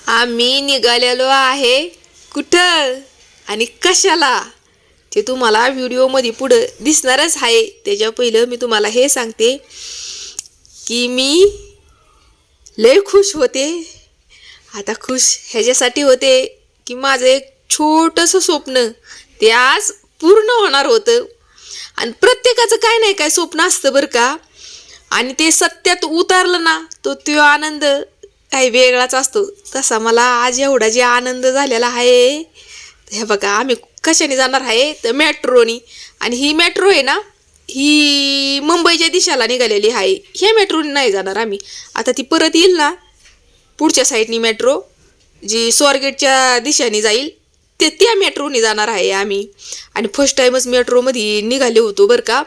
आम्ही निघालेलो आहे कुठं आणि कशाला ते तुम्हाला व्हिडिओमध्ये पुढे दिसणारच आहे। त्याच्या पहिलं मी तुम्हाला हे सांगते की मी लय खुश होते। आता खुश ह्याच्यासाठी होते की माझं एक छोटंसं स्वप्न ते आज पूर्ण होणार होतं। आणि प्रत्येकाचं काय नाही काय स्वप्न असतं बरं का, आणि ते सत्यात उतरलं ना तो आनंद काही वेगळाच असतो। तसा मला आज एवढा जे आनंद झालेला आहे, हे बघा आम्ही कशाने जाणार आहे तर मेट्रोनी। आणि ही मेट्रो आहे ना, ही मुंबईच्या दिशेला निघालेली आहे। ह्या मेट्रोनी नाही जाणार आम्ही, आता ती परत येईल ना पुढच्या साईडनी मेट्रो जी स्वारगेटच्या दिशेने जाईल त्या मेट्रोनी जाणार आहे आम्ही। आणि फर्स्ट टाइमच मेट्रोमध्ये निघाले होतो बरं का।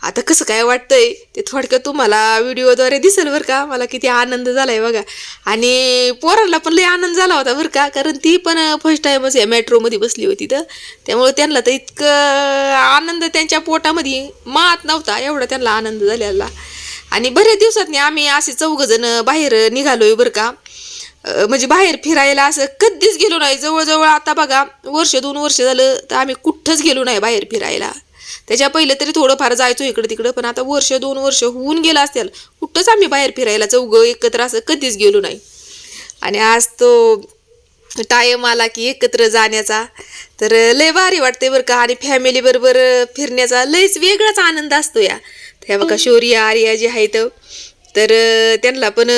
आता कसं काय वाटतंय ते थोडक्यात तुम्हाला व्हिडिओद्वारे दिसेल बरं का, मला किती आनंद झालाय बघा। आणि पोरांना पण लय आनंद झाला होता बरं का, कारण ती पण फर्स्ट टाइमच या मेट्रोमध्ये बसली होती तर त्यामुळे त्यांना तर इतकं आनंद त्यांच्या पोटामध्ये मात नव्हता एवढा त्यांना आनंद झालेला। आणि बऱ्याच दिवसातनी आम्ही असे 4 जण बाहेर निघालोय बरं का, म्हणजे बाहेर फिरायला असं कधीच गेलो नाही। जवळजवळ आता बघा 1-2 वर्ष झालं तर आम्ही कुठंच गेलो नाही बाहेर फिरायला। त्याच्या पहिलं तरी थोडंफार जायचो इकडं तिकडं, पण आता 1-2 वर्ष होऊन गेला असतील कुठंच आम्ही बाहेर फिरायला 4 एकत्र असं कधीच गेलो नाही। आणि आज तो टाइम आला की एकत्र जाण्याचा, तर लय भारी वाटते बरं का। आणि फॅमिली बरोबर फिरण्याचा लयच वेगळाच आनंद असतो या। त्या बघा शौर्य आर्या जे आहेत तर त्यांना पण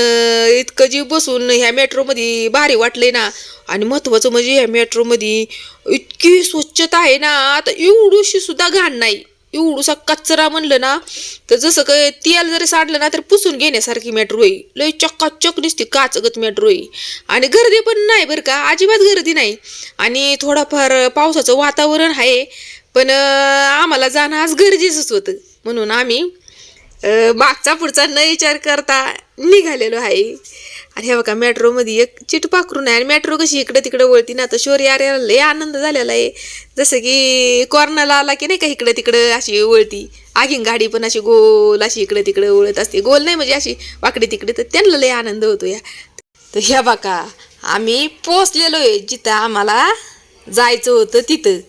इतकं जीव बसून ह्या मेट्रोमध्ये भारी वाटलंय ना। आणि महत्त्वाचं म्हणजे ह्या मेट्रोमध्ये इतकी स्वच्छता आहे ना, आता एवढीशी सुद्धा घाण नाही। एवढूसा कचरा म्हणलं ना तर जसं काय तेल जरी सांडलं ना तर पुसून घेण्यासारखी मेट्रो आहे। लय चकाचक दिसते काचगत मेट्रो आहे। आणि गर्दी पण नाही बरं का, अजिबात गर्दी नाही। आणि थोडाफार पावसाचं वातावरण आहे, पण आम्हाला जाणं आज गरजेचंच होतं म्हणून आम्ही मागचा पुढचा न विचार करता निघालेलो आहे। आणि हे बघा मेट्रोमध्ये एक चिटपाखरून आहे। आणि मेट्रो कशी इकडे तिकडे वळती ना, तर शौर्य आर्याला लय आनंद झालेला आहे। जसं की कॉर्नरला आला की नाही का इकडे तिकडे अशी वळती, आगीन गाडी पण अशी गोल अशी इकडे तिकडे वळत असते, गोल नाही म्हणजे अशी वाकडे तिकडे, तर त्यांना लय आनंद होतो या। तर ह्या बघा आम्ही पोचलेलो आहे जिथं आम्हाला जायचं होतं तिथं।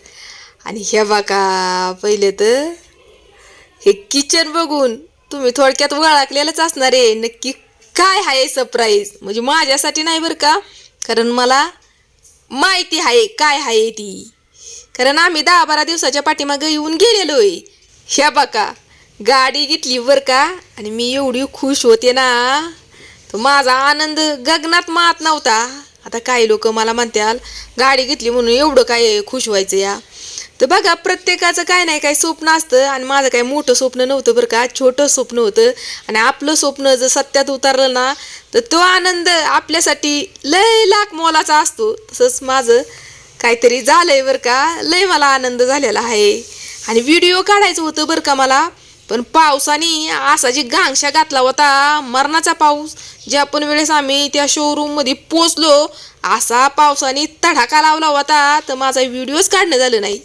आणि ह्या बघा पहिले तर हे किचन बघून तुम्ही थोडक्यात ओळखलेलंच असणार आहे नक्की काय आहे सरप्राईज। म्हणजे माझ्यासाठी नाही बरं का, कारण मला माहिती आहे काय आहे ती, कारण आम्ही 10-12 दिवसाच्या पाठीमागं येऊन गेलेलो आहे। ह्या बघा गाडी घेतली बरं का, आणि मी एवढी खुश होते ना, तर माझा आनंद गगनात मात नव्हता। आता काही लोक मला म्हणतात गाडी घेतली म्हणून एवढं काय खुश व्हायचं या। तर बघा प्रत्येकाचं काय नाही काय स्वप्न असतं, आणि माझं काही मोठं स्वप्न नव्हतं बरं का, छोटं स्वप्न होतं। आणि आपलं स्वप्न जर सत्यात उतरलं ना तर तो आनंद आपल्यासाठी लय लाख मोलाचा असतो। तसंच माझं काहीतरी झालंय बरं का, लय मला आनंद झालेला आहे। आणि व्हिडिओ काढायचं होतं बरं का मला, पण पावसाने असा जी गांगशा घातला होता, मरणाचा पाऊस। ज्या पण वेळेस आम्ही त्या शोरूममध्ये पोचलो असा पावसाने तडाखा लावला होता, तर माझा व्हिडिओच काढणं झालं नाही।